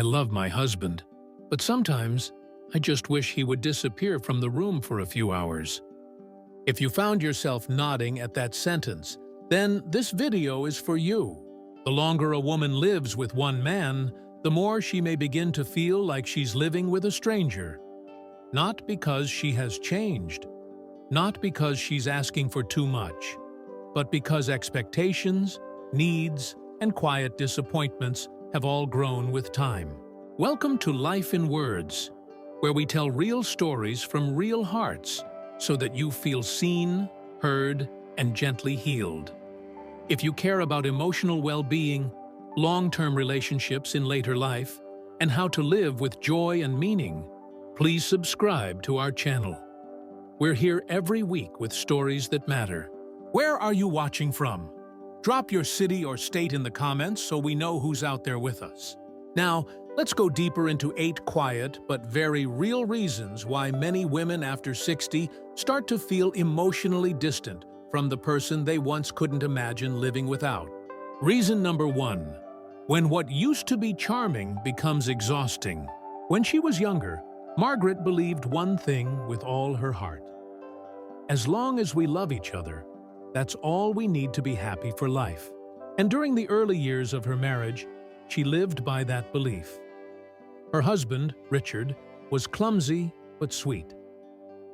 I love my husband, but sometimes I just wish he would disappear from the room for a few hours. If you found yourself nodding at that sentence, then this video is for you. The longer a woman lives with one man, the more she may begin to feel like she's living with a stranger. Not because she has changed, not because she's asking for too much, but because expectations, needs, and quiet disappointments have all grown with time. Welcome to Life in Words, where we tell real stories from real hearts so that you feel seen, heard, and gently healed. If you care about emotional well-being, long-term relationships in later life, and how to live with joy and meaning, please subscribe to our channel. We're here every week with stories that matter. Where are you watching from? Drop your city or state in the comments so we know who's out there with us. Now, let's go deeper into 8 quiet but very real reasons why many women after 60 start to feel emotionally distant from the person they once couldn't imagine living without. Reason number 1. When what used to be charming becomes exhausting. When she was younger, Margaret believed one thing with all her heart. As long as we love each other, that's all we need to be happy for life. And during the early years of her marriage, she lived by that belief. Her husband, Richard, was clumsy but sweet.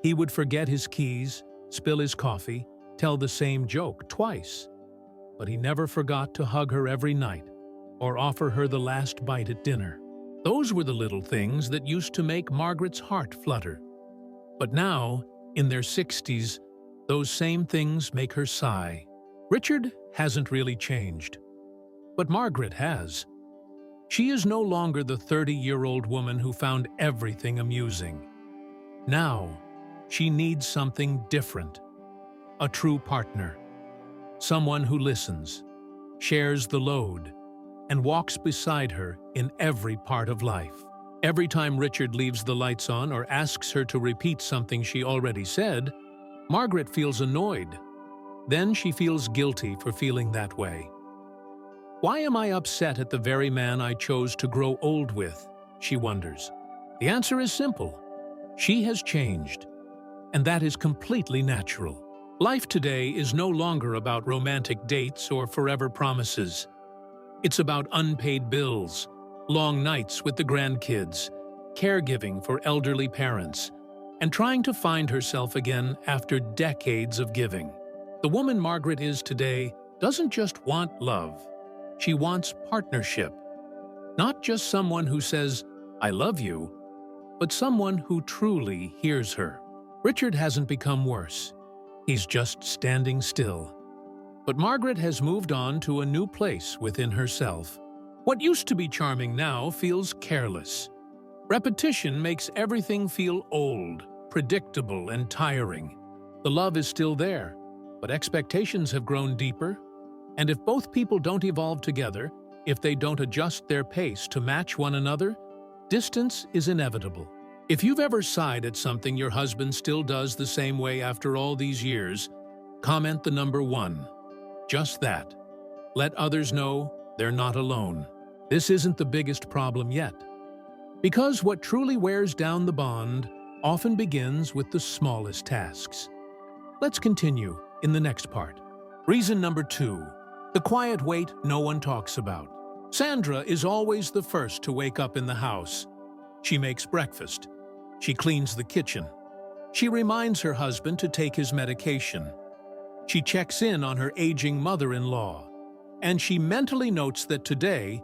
He would forget his keys, spill his coffee, tell the same joke twice. But he never forgot to hug her every night or offer her the last bite at dinner. Those were the little things that used to make Margaret's heart flutter. But now, in their 60s, those same things make her sigh. Richard hasn't really changed, but Margaret has. She is no longer the 30-year-old woman who found everything amusing. Now, she needs something different. A true partner. Someone who listens, shares the load, and walks beside her in every part of life. Every time Richard leaves the lights on or asks her to repeat something she already said, Margaret feels annoyed. Then she feels guilty for feeling that way. Why am I upset at the very man I chose to grow old with? She wonders. The answer is simple. She has changed, and that is completely natural. Life today is no longer about romantic dates or forever promises. It's about unpaid bills, long nights with the grandkids, caregiving for elderly parents, and trying to find herself again after decades of giving. The woman Margaret is today doesn't just want love. She wants partnership. Not just someone who says, "I love you," but someone who truly hears her. Richard hasn't become worse. He's just standing still. But Margaret has moved on to a new place within herself. What used to be charming now feels careless. Repetition makes everything feel old, predictable, and tiring. The love is still there, but expectations have grown deeper. And if both people don't evolve together, if they don't adjust their pace to match one another, distance is inevitable. If you've ever sighed at something your husband still does the same way after all these years, comment the number 1. Just that. Let others know they're not alone. This isn't the biggest problem yet. Because what truly wears down the bond often begins with the smallest tasks. Let's continue in the next part. Reason number 2. The quiet weight no one talks about. Sandra is always the first to wake up in the house. She makes breakfast. She cleans the kitchen. She reminds her husband to take his medication. She checks in on her aging mother-in-law. And she mentally notes that today,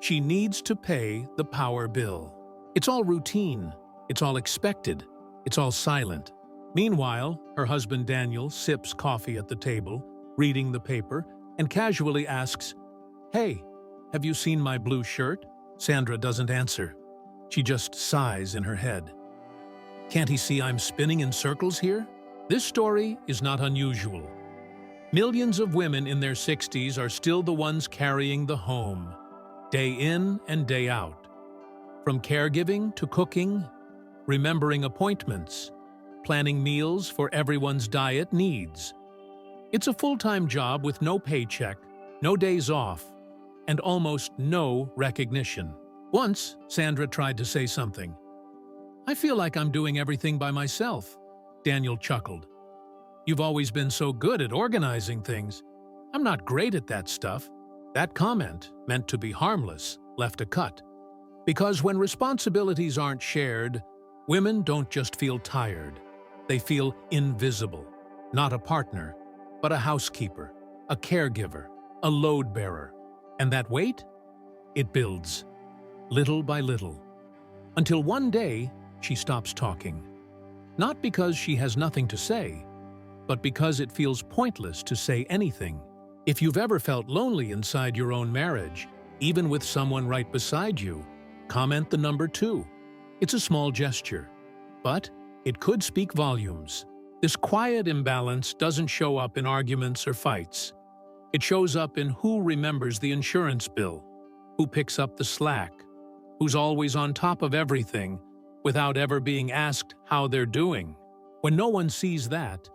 she needs to pay the power bill. It's all routine. It's all expected. It's all silent. Meanwhile, her husband Daniel sips coffee at the table, reading the paper, and casually asks, "Hey, have you seen my blue shirt?" Sandra doesn't answer. She just sighs in her head. Can't he see I'm spinning in circles here? This story is not unusual. Millions of women in their 60s are still the ones carrying the home, day in and day out. From caregiving to cooking, remembering appointments, planning meals for everyone's diet needs. It's a full-time job with no paycheck, no days off, and almost no recognition. Once, Sandra tried to say something. "I feel like I'm doing everything by myself." Daniel chuckled. "You've always been so good at organizing things. I'm not great at that stuff." That comment, meant to be harmless, left a cut. Because when responsibilities aren't shared, women don't just feel tired. They feel invisible. Not a partner, but a housekeeper, a caregiver, a load bearer. And that weight? It builds, little by little, until one day she stops talking. Not because she has nothing to say, but because it feels pointless to say anything. If you've ever felt lonely inside your own marriage, even with someone right beside you, comment the number 2. It's a small gesture, but it could speak volumes. This quiet imbalance doesn't show up in arguments or fights. It shows up in who remembers the insurance bill, who picks up the slack, who's always on top of everything without ever being asked how they're doing. When no one sees that,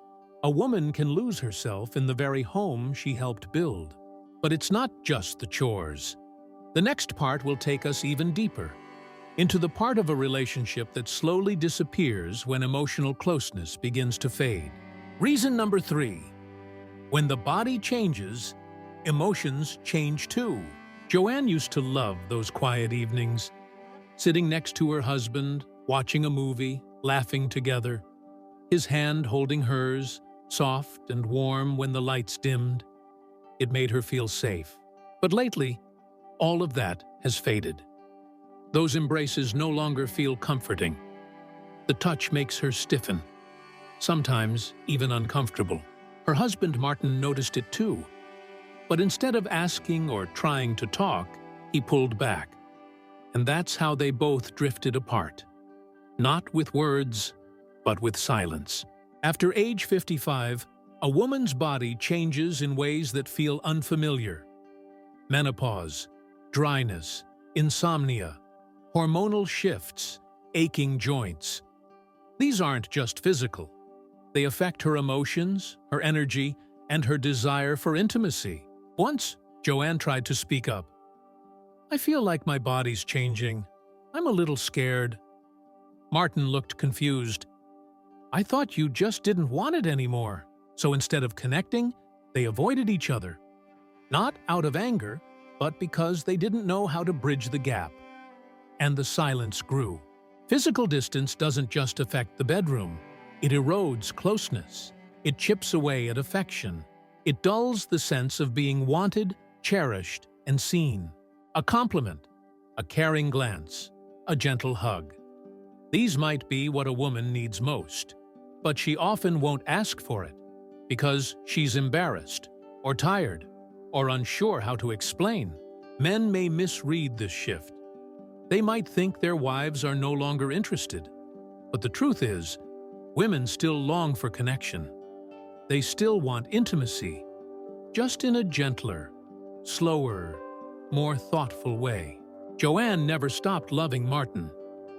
a woman can lose herself in the very home she helped build. But it's not just the chores. The next part will take us even deeper, into the part of a relationship that slowly disappears when emotional closeness begins to fade. Reason number 3. When the body changes, emotions change too. Joanne used to love those quiet evenings, sitting next to her husband, watching a movie, laughing together, his hand holding hers, soft and warm when the lights dimmed. It made her feel safe. But lately, all of that has faded. Those embraces no longer feel comforting. The touch makes her stiffen, sometimes even uncomfortable. Her husband Martin noticed it too. But instead of asking or trying to talk, he pulled back. And that's how they both drifted apart. Not with words, but with silence. After age 55, a woman's body changes in ways that feel unfamiliar. Menopause, dryness, insomnia, hormonal shifts, aching joints. These aren't just physical. They affect her emotions, her energy, and her desire for intimacy. Once, Joanne tried to speak up. "I feel like my body's changing. I'm a little scared." Martin looked confused. "I thought you just didn't want it anymore." So instead of connecting, they avoided each other. Not out of anger, but because they didn't know how to bridge the gap. And the silence grew. Physical distance doesn't just affect the bedroom. It erodes closeness. It chips away at affection. It dulls the sense of being wanted, cherished, and seen. A compliment, a caring glance, a gentle hug. These might be what a woman needs most, but she often won't ask for it because she's embarrassed, or tired, or unsure how to explain. Men may misread this shift. They might think their wives are no longer interested. But the truth is, women still long for connection. They still want intimacy, just in a gentler, slower, more thoughtful way. Joanne never stopped loving Martin.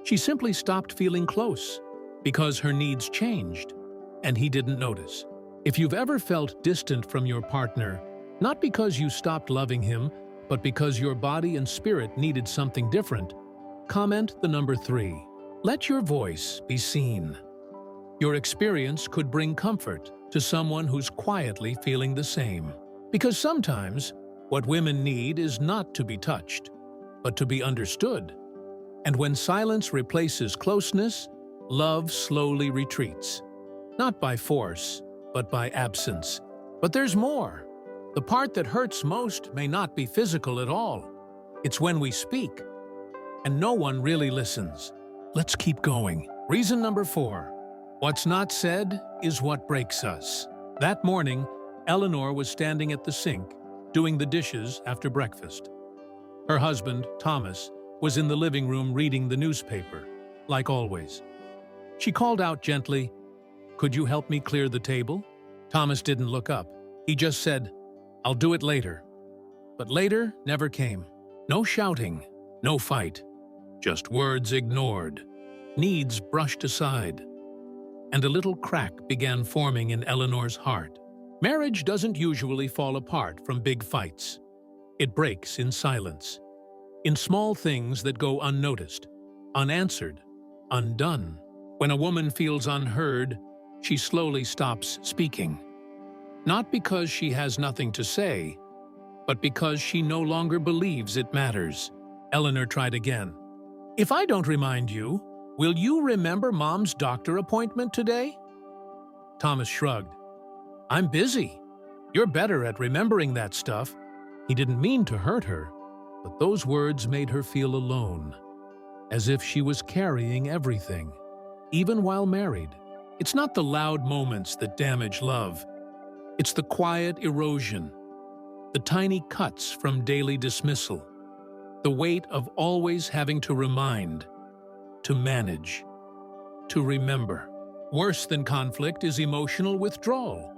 She simply stopped feeling close because her needs changed, and he didn't notice. If you've ever felt distant from your partner, not because you stopped loving him, but because your body and spirit needed something different, comment the number 3. Let your voice be seen. Your experience could bring comfort to someone who's quietly feeling the same. Because sometimes, what women need is not to be touched, but to be understood. And when silence replaces closeness, love slowly retreats. Not by force, but by absence. But there's more. The part that hurts most may not be physical at all. It's when we speak, and no one really listens. Let's keep going. Reason number 4. What's not said is what breaks us. That morning, Eleanor was standing at the sink, doing the dishes after breakfast. Her husband, Thomas, was in the living room reading the newspaper, like always. She called out gently, "Could you help me clear the table?" Thomas didn't look up. He just said, "I'll do it later." But later never came. No shouting, no fight, just words ignored, needs brushed aside. And a little crack began forming in Eleanor's heart. Marriage doesn't usually fall apart from big fights. It breaks in silence. in small things that go unnoticed, unanswered, undone. When a woman feels unheard, she slowly stops speaking. Not because she has nothing to say, but because she no longer believes it matters. Eleanor tried again. "If I don't remind you, will you remember Mom's doctor appointment today?" Thomas shrugged. "I'm busy. You're better at remembering that stuff." He didn't mean to hurt her, but those words made her feel alone, as if she was carrying everything, even while married. It's not the loud moments that damage love. It's the quiet erosion, the tiny cuts from daily dismissal, the weight of always having to remind, to manage, to remember. Worse than conflict is emotional withdrawal.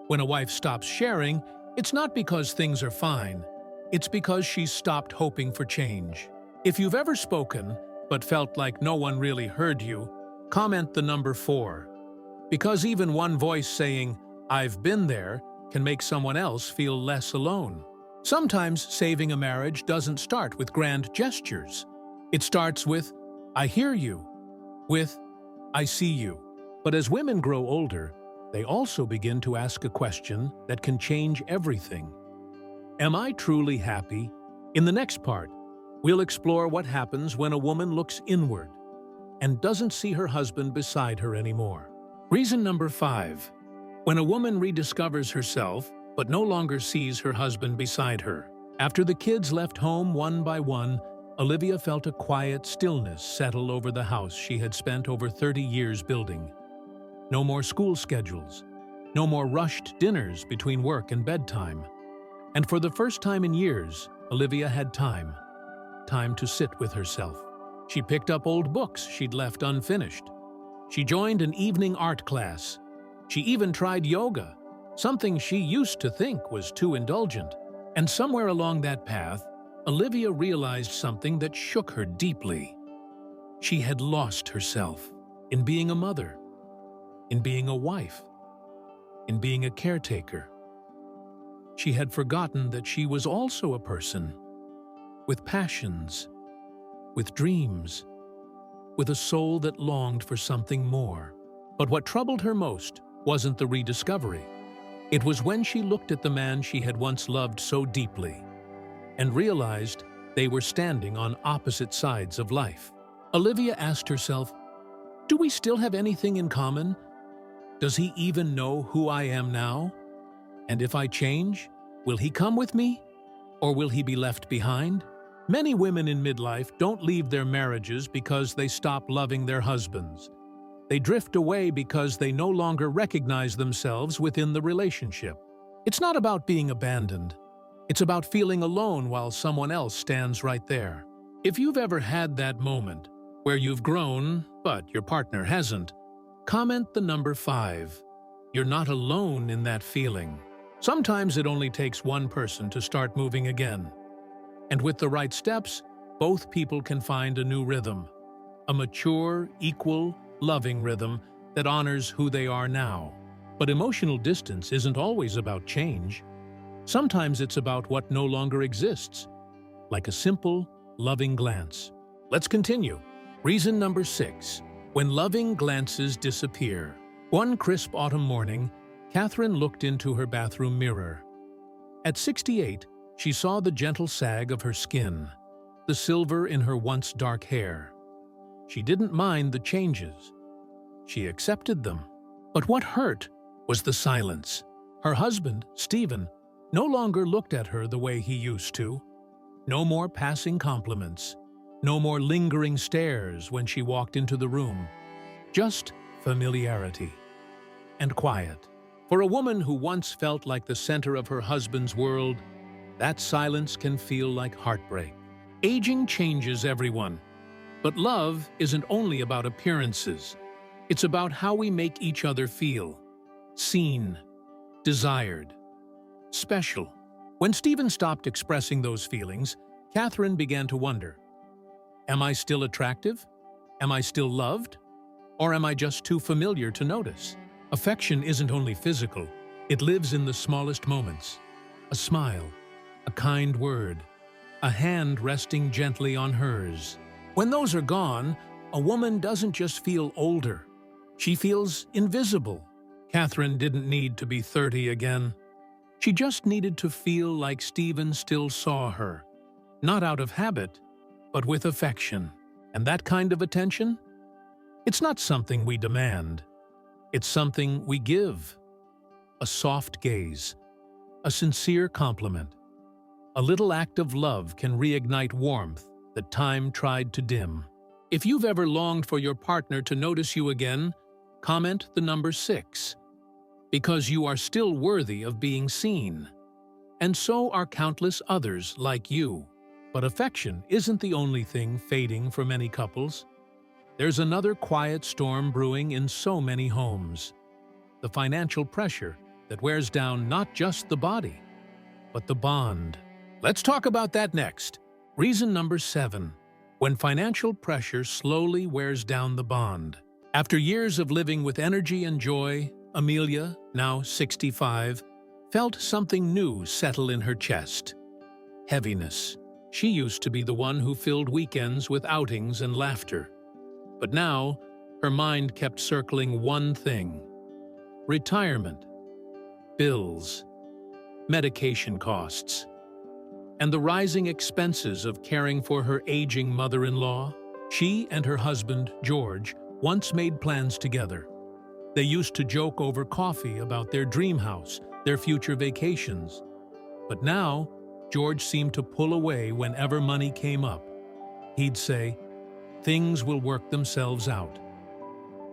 When a wife stops sharing, it's not because things are fine. It's because she's stopped hoping for change. If you've ever spoken, but felt like no one really heard you, comment the number 4. Because even one voice saying, "I've been there," can make someone else feel less alone. Sometimes saving a marriage doesn't start with grand gestures. It starts with, "I hear you," with, "I see you." But as women grow older, they also begin to ask a question that can change everything. Am I truly happy? In the next part, we'll explore what happens when a woman looks inward and doesn't see her husband beside her anymore. Reason number 5. When a woman rediscovers herself, but no longer sees her husband beside her. After the kids left home one by one, Olivia felt a quiet stillness settle over the house she had spent over 30 years building. No more school schedules, no more rushed dinners between work and bedtime. And for the first time in years, Olivia had time to sit with herself. She picked up old books she'd left unfinished. She joined an evening art class. She even tried yoga, something she used to think was too indulgent. And somewhere along that path, Olivia realized something that shook her deeply. She had lost herself in being a mother, in being a wife, in being a caretaker. She had forgotten that she was also a person, with passions, with dreams, with a soul that longed for something more. But what troubled her most wasn't the rediscovery. It was when she looked at the man she had once loved so deeply and realized they were standing on opposite sides of life. Olivia asked herself, "Do we still have anything in common? Does he even know who I am now? And if I change, will he come with me? Or will he be left behind?" Many women in midlife don't leave their marriages because they stop loving their husbands. They drift away because they no longer recognize themselves within the relationship. It's not about being abandoned. It's about feeling alone while someone else stands right there. If you've ever had that moment where you've grown, but your partner hasn't, comment the number 5. You're not alone in that feeling. Sometimes it only takes one person to start moving again. And with the right steps, both people can find a new rhythm. A mature, equal, loving rhythm that honors who they are now. But emotional distance isn't always about change. Sometimes it's about what no longer exists, like a simple, loving glance. Let's continue. Reason number 6. When loving glances disappear. One crisp autumn morning, Catherine looked into her bathroom mirror. At 68, she saw the gentle sag of her skin, the silver in her once dark hair. She didn't mind the changes. She accepted them. But what hurt was the silence. Her husband, Stephen, no longer looked at her the way he used to. No more passing compliments. No more lingering stares when she walked into the room. Just familiarity and quiet. For a woman who once felt like the center of her husband's world, that silence can feel like heartbreak. Aging changes everyone, but love isn't only about appearances. It's about how we make each other feel. Seen, desired, special. When Stephen stopped expressing those feelings, Catherine began to wonder, am I still attractive? Am I still loved? Or am I just too familiar to notice? Affection isn't only physical, it lives in the smallest moments. A smile, a kind word, a hand resting gently on hers. When those are gone, a woman doesn't just feel older. She feels invisible. Catherine didn't need to be 30 again. She just needed to feel like Stephen still saw her, not out of habit, but with affection. And that kind of attention? It's not something we demand. It's something we give. A soft gaze, a sincere compliment. A little act of love can reignite warmth that time tried to dim. If you've ever longed for your partner to notice you again, comment the number 6. Because you are still worthy of being seen. And so are countless others like you. But affection isn't the only thing fading for many couples. There's another quiet storm brewing in so many homes. The financial pressure that wears down not just the body, but the bond. Let's talk about that next. Reason number 7. When financial pressure slowly wears down the bond. After years of living with energy and joy, Amelia, now 65, felt something new settle in her chest. Heaviness. She used to be the one who filled weekends with outings and laughter. But now, her mind kept circling one thing: retirement, bills, medication costs, and the rising expenses of caring for her aging mother-in-law. She and her husband, George, once made plans together. They used to joke over coffee about their dream house, their future vacations. But now, George seemed to pull away whenever money came up. He'd say, "Things will work themselves out."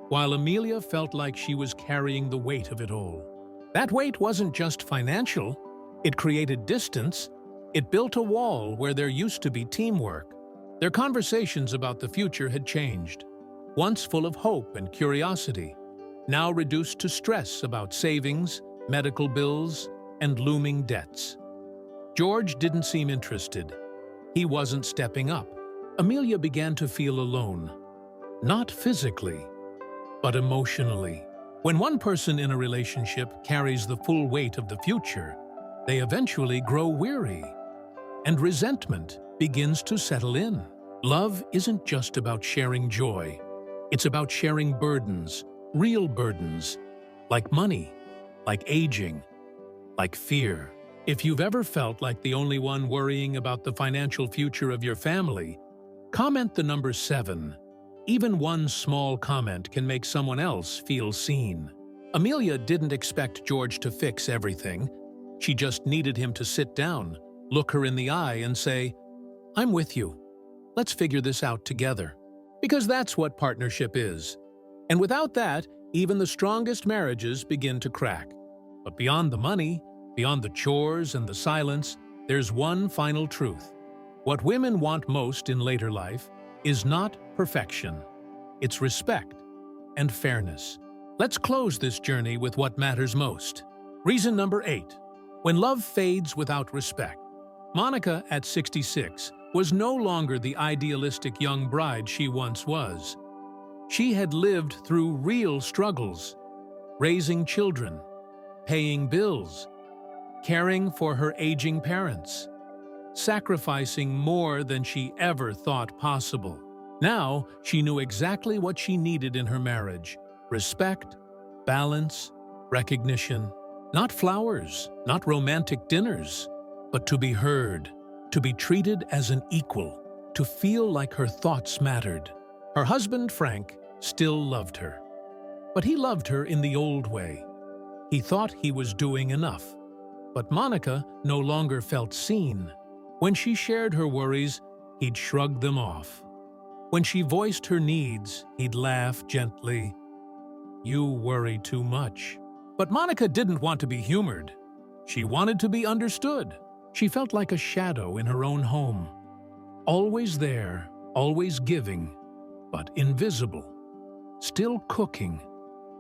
While Amelia felt like she was carrying the weight of it all. That weight wasn't just financial. It created distance. It built a wall where there used to be teamwork. Their conversations about the future had changed. Once full of hope and curiosity, now reduced to stress about savings, medical bills, and looming debts. George didn't seem interested. He wasn't stepping up. Amelia began to feel alone. Not physically, but emotionally. When one person in a relationship carries the full weight of the future, they eventually grow weary, and resentment begins to settle in. Love isn't just about sharing joy. It's about sharing burdens, real burdens, like money, like aging, like fear. If you've ever felt like the only one worrying about the financial future of your family, comment the number 7. Even one small comment can make someone else feel seen. Amelia didn't expect George to fix everything. She just needed him to sit down, look her in the eye, and say, "I'm with you. Let's figure this out together." Because that's what partnership is. And without that, even the strongest marriages begin to crack. But beyond the money, beyond the chores and the silence, there's one final truth. What women want most in later life is not perfection. It's respect and fairness. Let's close this journey with what matters most. Reason number 8. When love fades without respect. Monica, at 66, was no longer the idealistic young bride she once was. She had lived through real struggles, raising children, paying bills, caring for her aging parents, sacrificing more than she ever thought possible. Now, she knew exactly what she needed in her marriage: respect, balance, recognition. Not flowers, not romantic dinners, but to be heard, to be treated as an equal, to feel like her thoughts mattered. Her husband, Frank, still loved her. But he loved her in the old way. He thought he was doing enough. But Monica no longer felt seen. When she shared her worries, he'd shrug them off. When she voiced her needs, he'd laugh gently. "You worry too much." But Monica didn't want to be humored. She wanted to be understood. She felt like a shadow in her own home. Always there, always giving, but invisible. Still cooking,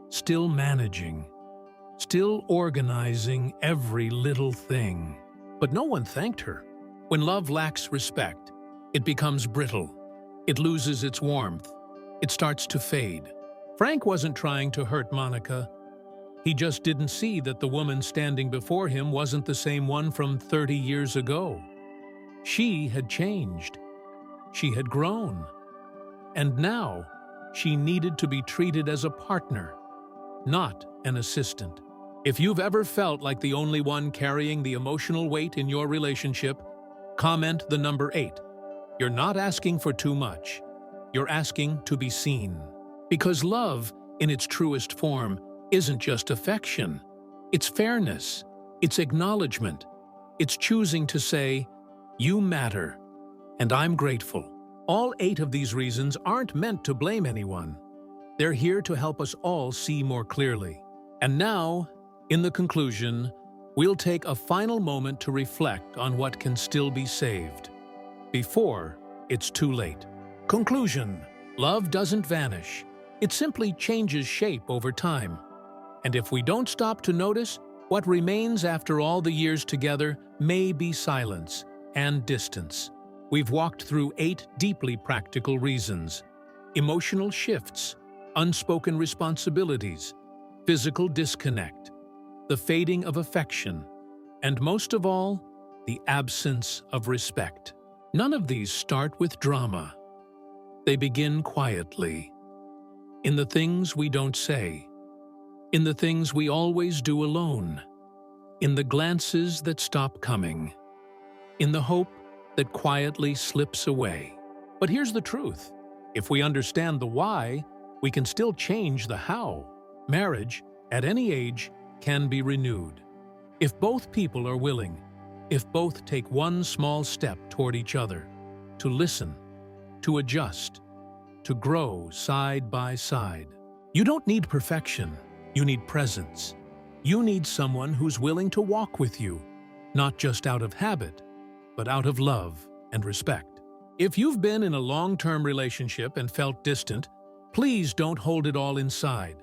still managing, still organizing every little thing. But no one thanked her. When love lacks respect, it becomes brittle. It loses its warmth. It starts to fade. Frank wasn't trying to hurt Monica. He just didn't see that the woman standing before him wasn't the same one from 30 years ago. She had changed. She had grown. And now, she needed to be treated as a partner, not an assistant. If you've ever felt like the only one carrying the emotional weight in your relationship, comment the number 8. You're not asking for too much. You're asking to be seen. Because love, in its truest form, isn't just affection. It's fairness. It's acknowledgement. It's choosing to say, "You matter, and I'm grateful." All 8 of these reasons aren't meant to blame anyone. They're here to help us all see more clearly. And now, in the conclusion, we'll take a final moment to reflect on what can still be saved, before it's too late. Conclusion: love doesn't vanish. It simply changes shape over time. And if we don't stop to notice, what remains after all the years together may be silence and distance. We've walked through 8 deeply practical reasons: emotional shifts, unspoken responsibilities, physical disconnect, the fading of affection, and most of all, the absence of respect. None of these start with drama. They begin quietly, in the things we don't say, in the things we always do alone, in the glances that stop coming, in the hope that quietly slips away. But here's the truth. If we understand the why, we can still change the how. Marriage, at any age, can be renewed. If both people are willing, if both take one small step toward each other, to listen, to adjust, to grow side by side. You don't need perfection. You need presence. You need someone who's willing to walk with you, not just out of habit, but out of love and respect. If you've been in a long-term relationship and felt distant, please don't hold it all inside.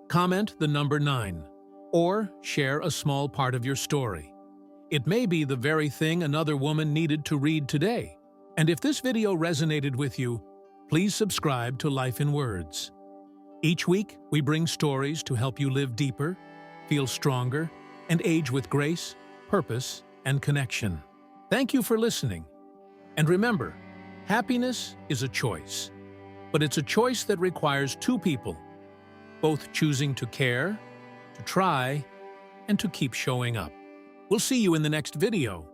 Comment the number 9, or share a small part of your story. It may be the very thing another woman needed to read today. And if this video resonated with you, please subscribe to Life in Words. Each week, we bring stories to help you live deeper, feel stronger, and age with grace, purpose, and connection. Thank you for listening. And remember, happiness is a choice. But it's a choice that requires 2 people, both choosing to care, to try, and to keep showing up. We'll see you in the next video.